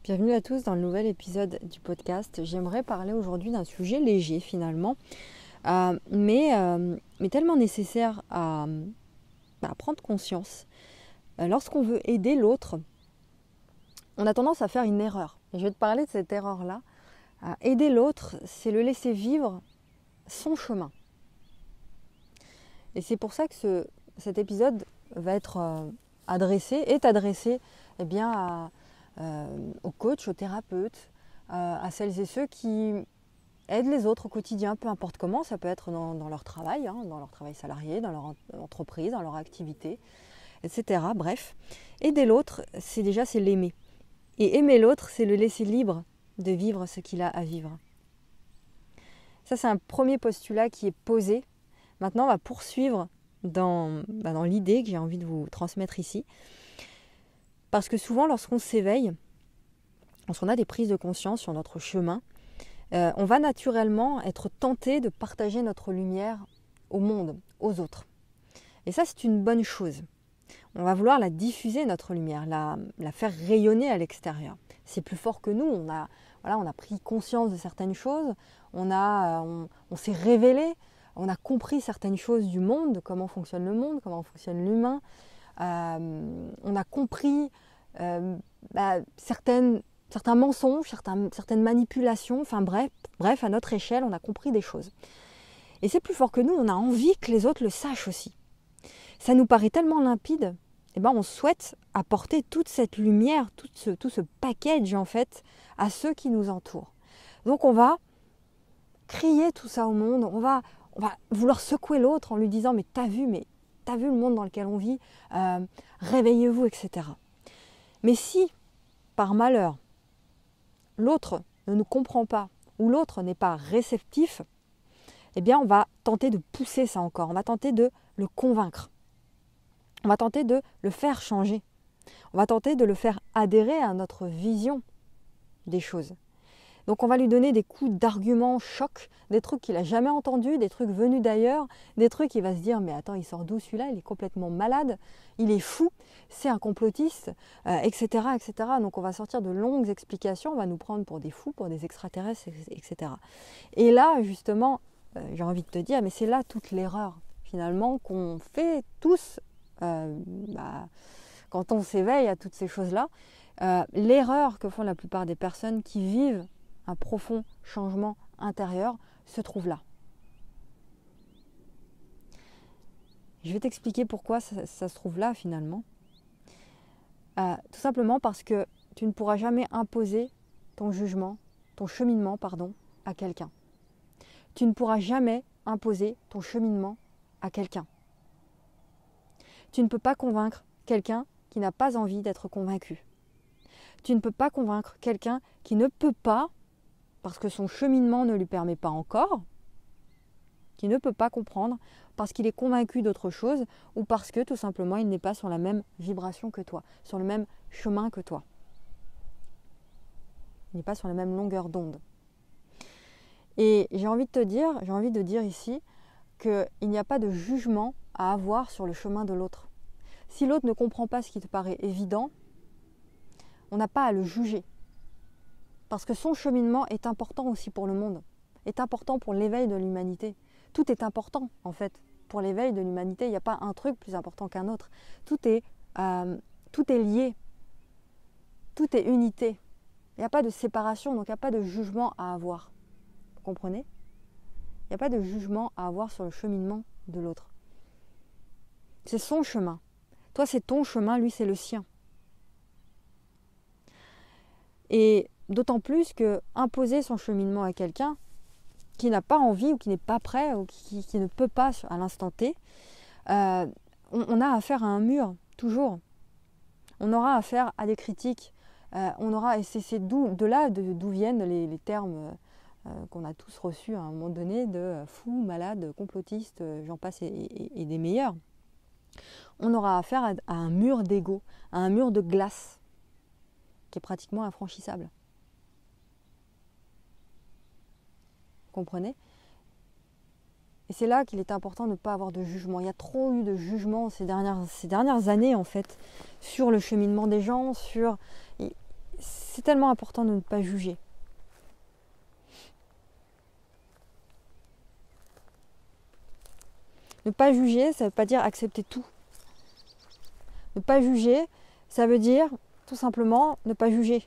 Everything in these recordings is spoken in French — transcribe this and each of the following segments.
Bienvenue à tous dans le nouvel épisode du podcast. J'aimerais parler aujourd'hui d'un sujet léger finalement, mais tellement nécessaire à prendre conscience. Lorsqu'on veut aider l'autre, on a tendance à faire une erreur. Et je vais te parler de cette erreur-là. Aider l'autre, c'est le laisser vivre son chemin. Et c'est pour ça que cet épisode va être adressé aux coachs, aux thérapeutes, à celles et ceux qui aident les autres au quotidien, peu importe comment. Ça peut être dans leur travail, dans leur travail salarié, dans leur entreprise, dans leur activité, etc. Bref, aider l'autre, c'est l'aimer. Et aimer l'autre, c'est le laisser libre de vivre ce qu'il a à vivre. Ça, c'est un premier postulat qui est posé. Maintenant, on va poursuivre dans l'idée que j'ai envie de vous transmettre ici. Parce que souvent, lorsqu'on s'éveille, lorsqu'on a des prises de conscience sur notre chemin, on va naturellement être tenté de partager notre lumière au monde, aux autres. Et ça, c'est une bonne chose. On va vouloir la diffuser, notre lumière, la faire rayonner à l'extérieur. C'est plus fort que nous. On a pris conscience de certaines choses, on s'est révélé, on a compris certaines choses du monde, de comment fonctionne le monde, comment fonctionne l'humain. On a compris certains mensonges, certaines manipulations, enfin bref, à notre échelle, on a compris des choses. Et c'est plus fort que nous, on a envie que les autres le sachent aussi. Ça nous paraît tellement limpide, on souhaite apporter toute cette lumière, tout ce package en fait, à ceux qui nous entourent. Donc on va crier tout ça au monde, on va vouloir secouer l'autre en lui disant « mais t'as vu le monde dans lequel on vit, réveillez-vous, etc. » Mais si, par malheur, l'autre ne nous comprend pas ou l'autre n'est pas réceptif, on va tenter de pousser ça encore, on va tenter de le convaincre, on va tenter de le faire changer, on va tenter de le faire adhérer à notre vision des choses. Donc on va lui donner des coups d'arguments chocs, des trucs qu'il n'a jamais entendus, des trucs venus d'ailleurs, des trucs il va se dire « mais attends, il sort d'où celui-là? Il est complètement malade, il est fou, c'est un complotiste, etc. etc. » Donc on va sortir de longues explications, on va nous prendre pour des fous, pour des extraterrestres, etc. Et là, justement, j'ai envie de te dire, mais c'est là toute l'erreur finalement qu'on fait tous quand on s'éveille à toutes ces choses-là. L'erreur que font la plupart des personnes qui vivent un profond changement intérieur se trouve là. Je vais t'expliquer pourquoi ça se trouve là finalement. Tout simplement parce que tu ne pourras jamais imposer ton cheminement, à quelqu'un. Tu ne pourras jamais imposer ton cheminement à quelqu'un. Tu ne peux pas convaincre quelqu'un qui n'a pas envie d'être convaincu. Tu ne peux pas convaincre quelqu'un qui ne peut pas, parce que son cheminement ne lui permet pas encore, qui ne peut pas comprendre, parce qu'il est convaincu d'autre chose, ou parce que tout simplement il n'est pas sur la même vibration que toi, sur le même chemin que toi. Il n'est pas sur la même longueur d'onde. Et j'ai envie de dire ici qu'il n'y a pas de jugement à avoir sur le chemin de l'autre. Si l'autre ne comprend pas ce qui te paraît évident, on n'a pas à le juger. Parce que son cheminement est important aussi pour le monde, est important pour l'éveil de l'humanité. Tout est important, en fait, pour l'éveil de l'humanité. Il n'y a pas un truc plus important qu'un autre. Tout est lié. Tout est unité. Il n'y a pas de séparation, donc il n'y a pas de jugement à avoir. Vous comprenez ? Il n'y a pas de jugement à avoir sur le cheminement de l'autre. C'est son chemin. Toi, c'est ton chemin, lui, c'est le sien. Et d'autant plus que imposer son cheminement à quelqu'un qui n'a pas envie ou qui n'est pas prêt ou qui ne peut pas à l'instant T, on a affaire à un mur, toujours. On aura affaire à des critiques. Et c'est d'où viennent les termes qu'on a tous reçus à un moment donné de fou, malade, complotiste, j'en passe et des meilleurs. On aura affaire à un mur d'ego, à un mur de glace qui est pratiquement infranchissable. Vous comprenez ? Et c'est là qu'il est important de ne pas avoir de jugement. Il y a trop eu de jugement ces dernières années, en fait, sur le cheminement des gens, c'est tellement important de ne pas juger. Ne pas juger, ça ne veut pas dire accepter tout. Ne pas juger, ça veut dire tout simplement ne pas juger.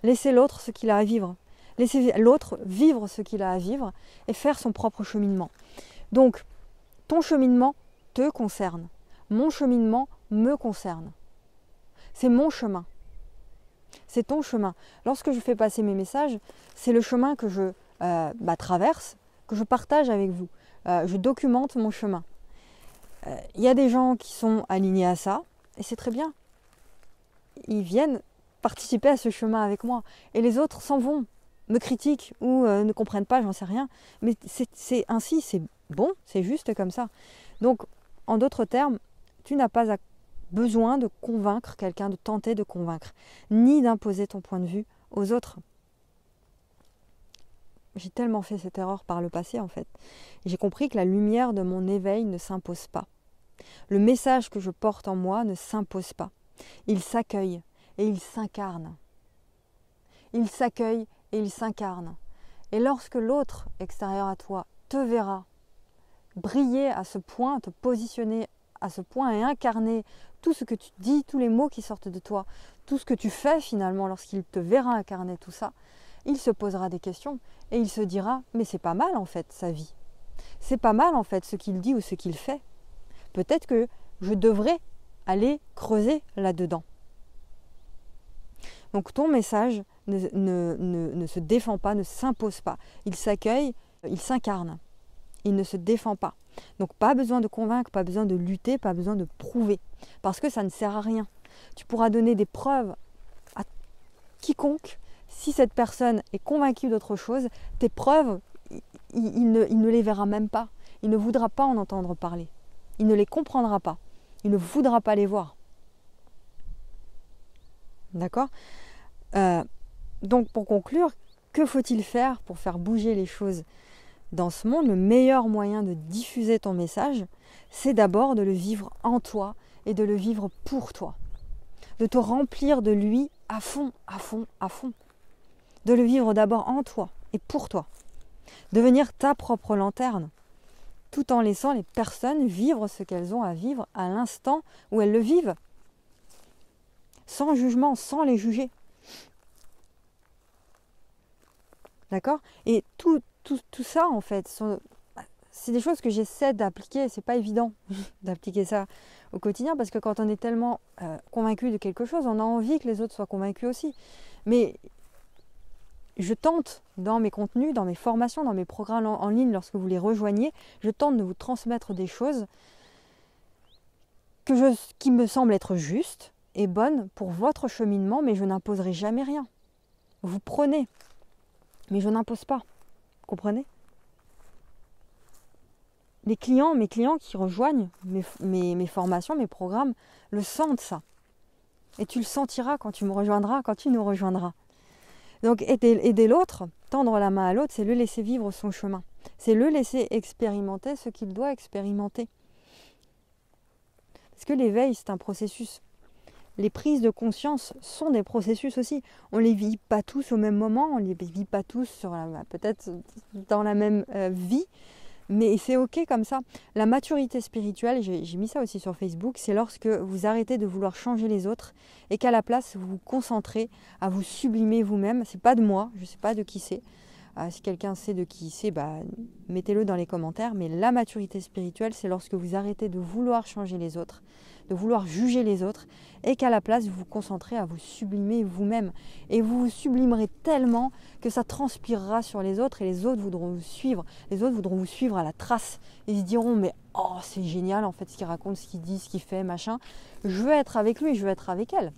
Laisser l'autre ce qu'il a à vivre. Laisser l'autre vivre ce qu'il a à vivre et faire son propre cheminement. Donc, ton cheminement te concerne. Mon cheminement me concerne. C'est mon chemin. C'est ton chemin. Lorsque je fais passer mes messages, c'est le chemin que je traverse, que je partage avec vous. Je documente mon chemin. Il y a des gens qui sont alignés à ça, et c'est très bien. Ils viennent participer à ce chemin avec moi. Et les autres s'en vont, me critiquent ou ne comprennent pas, j'en sais rien. Mais c'est ainsi, c'est bon, c'est juste comme ça. Donc, en d'autres termes, tu n'as pas besoin de convaincre quelqu'un, de tenter de convaincre, ni d'imposer ton point de vue aux autres. J'ai tellement fait cette erreur par le passé en fait. J'ai compris que la lumière de mon éveil ne s'impose pas. Le message que je porte en moi ne s'impose pas. Il s'accueille et il s'incarne. Il s'accueille et il s'incarne. Et lorsque l'autre extérieur à toi te verra briller à ce point, te positionner à ce point et incarner tout ce que tu dis, tous les mots qui sortent de toi, tout ce que tu fais finalement lorsqu'il te verra incarner tout ça, il se posera des questions et il se dira « mais c'est pas mal en fait sa vie. C'est pas mal en fait ce qu'il dit ou ce qu'il fait. Peut-être que je devrais aller creuser là-dedans. » Donc ton message ne se défend pas, ne s'impose pas. Il s'accueille, il s'incarne. Il ne se défend pas. Donc pas besoin de convaincre, pas besoin de lutter, pas besoin de prouver. Parce que ça ne sert à rien. Tu pourras donner des preuves à quiconque. Si cette personne est convaincue d'autre chose, tes preuves, il ne les verra même pas. Il ne voudra pas en entendre parler. Il ne les comprendra pas. Il ne voudra pas les voir. D'accord ? Donc pour conclure, que faut-il faire pour faire bouger les choses dans ce monde? Le meilleur moyen de diffuser ton message, c'est d'abord de le vivre en toi et de le vivre pour toi. De te remplir de lui à fond, à fond, à fond. De le vivre d'abord en toi et pour toi. Devenir ta propre lanterne, tout en laissant les personnes vivre ce qu'elles ont à vivre à l'instant où elles le vivent. Sans jugement, sans les juger. D'accord ? Et tout ça, en fait, c'est des choses que j'essaie d'appliquer. C'est pas évident d'appliquer ça au quotidien parce que quand on est tellement convaincu de quelque chose, on a envie que les autres soient convaincus aussi. Mais je tente dans mes contenus, dans mes formations, dans mes programmes en ligne, lorsque vous les rejoignez, je tente de vous transmettre des choses qui me semblent être justes et bonnes pour votre cheminement, mais je n'imposerai jamais rien. Vous prenez, mais je n'impose pas. Vous comprenez ? Mes clients qui rejoignent mes formations, mes programmes, le sentent ça. Et tu le sentiras quand tu me rejoindras, quand tu nous rejoindras. Donc aider l'autre, tendre la main à l'autre, c'est le laisser vivre son chemin. C'est le laisser expérimenter ce qu'il doit expérimenter. Parce que l'éveil, c'est un processus. Les prises de conscience sont des processus aussi. On ne les vit pas tous au même moment, on ne les vit pas tous peut-être dans la même vie, mais c'est ok comme ça. La maturité spirituelle, j'ai mis ça aussi sur Facebook, c'est lorsque vous arrêtez de vouloir changer les autres et qu'à la place vous vous concentrez à vous sublimer vous-même. C'est pas de moi, je ne sais pas de qui c'est. Si quelqu'un sait de qui c'est, mettez-le dans les commentaires. Mais la maturité spirituelle, c'est lorsque vous arrêtez de vouloir changer les autres, de vouloir juger les autres, et qu'à la place, vous vous concentrez à vous sublimer vous-même. Et vous vous sublimerez tellement que ça transpirera sur les autres et les autres voudront vous suivre. Les autres voudront vous suivre à la trace. Ils se diront, mais oh, c'est génial en fait ce qu'il raconte, ce qu'il dit, ce qu'il fait, machin. Je veux être avec lui, je veux être avec elle.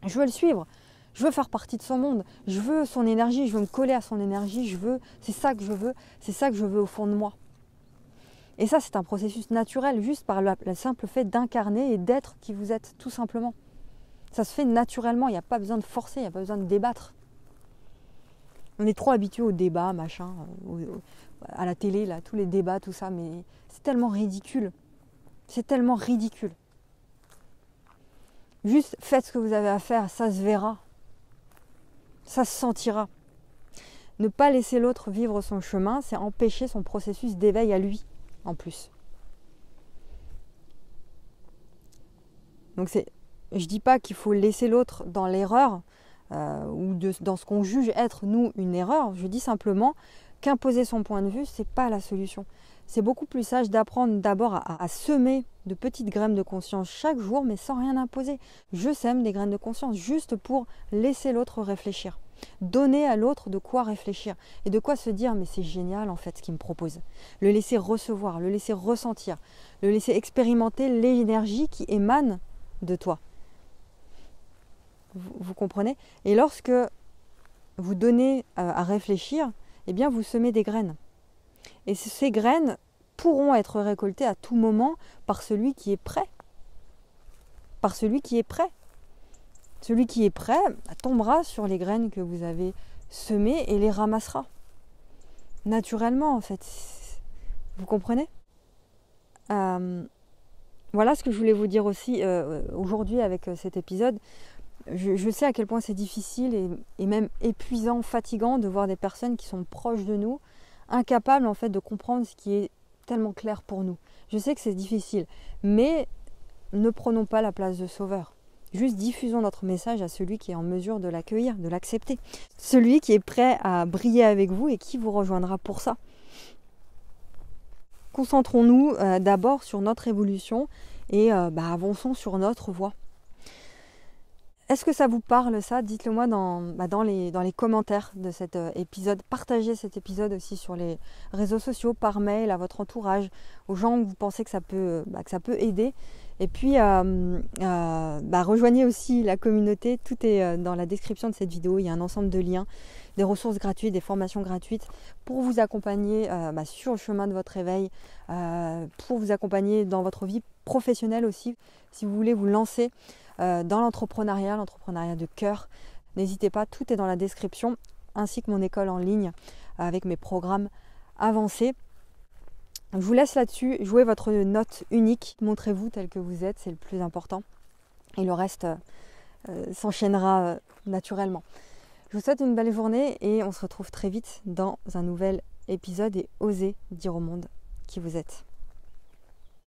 Je veux le suivre. Je veux faire partie de son monde, je veux son énergie, je veux me coller à son énergie, c'est ça que je veux, c'est ça que je veux au fond de moi. Et ça, c'est un processus naturel, juste par le simple fait d'incarner et d'être qui vous êtes, tout simplement. Ça se fait naturellement, il n'y a pas besoin de forcer, il n'y a pas besoin de débattre. On est trop habitué au débat, machin, à la télé, là, tous les débats, tout ça, mais c'est tellement ridicule. C'est tellement ridicule. Juste faites ce que vous avez à faire, ça se verra. Ça se sentira. Ne pas laisser l'autre vivre son chemin, c'est empêcher son processus d'éveil à lui, en plus. Donc je dis pas qu'il faut laisser l'autre dans l'erreur ou dans ce qu'on juge être, nous, une erreur. Je dis simplement qu'imposer son point de vue, c'est pas la solution. C'est beaucoup plus sage d'apprendre d'abord à semer de petites graines de conscience chaque jour, mais sans rien imposer. Je sème des graines de conscience juste pour laisser l'autre réfléchir. Donner à l'autre de quoi réfléchir et de quoi se dire mais c'est génial en fait ce qu'il me propose. Le laisser recevoir, le laisser ressentir, le laisser expérimenter l'énergie qui émane de toi. Vous comprenez? Et lorsque vous donnez à réfléchir, eh bien vous semez des graines. Et ces graines pourront être récoltées à tout moment par celui qui est prêt. Par celui qui est prêt. Celui qui est prêt tombera sur les graines que vous avez semées et les ramassera. Naturellement, en fait. Vous comprenez? Voilà ce que je voulais vous dire aussi aujourd'hui avec cet épisode. Je sais à quel point c'est difficile et même épuisant, fatigant de voir des personnes qui sont proches de nous, incapables en fait de comprendre ce qui est tellement clair pour nous. Je sais que c'est difficile, mais ne prenons pas la place de sauveur. Juste diffusons notre message à celui qui est en mesure de l'accueillir, de l'accepter. Celui qui est prêt à briller avec vous et qui vous rejoindra pour ça. Concentrons-nous d'abord sur notre évolution et avançons sur notre voie. Est-ce que ça vous parle ça? Dites-le moi dans les commentaires de cet épisode. Partagez cet épisode aussi sur les réseaux sociaux, par mail, à votre entourage, aux gens où vous pensez que ça peut aider. Et puis rejoignez aussi la communauté. Tout est dans la description de cette vidéo. Il y a un ensemble de liens, des ressources gratuites, des formations gratuites pour vous accompagner sur le chemin de votre éveil, pour vous accompagner dans votre vie professionnelle aussi. Si vous voulez vous lancer dans l'entrepreneuriat de cœur, n'hésitez pas, tout est dans la description, ainsi que mon école en ligne avec mes programmes avancés. Je vous laisse là-dessus, jouez votre note unique, montrez-vous tel que vous êtes, c'est le plus important. Et le reste s'enchaînera naturellement. Je vous souhaite une belle journée et on se retrouve très vite dans un nouvel épisode et osez dire au monde qui vous êtes.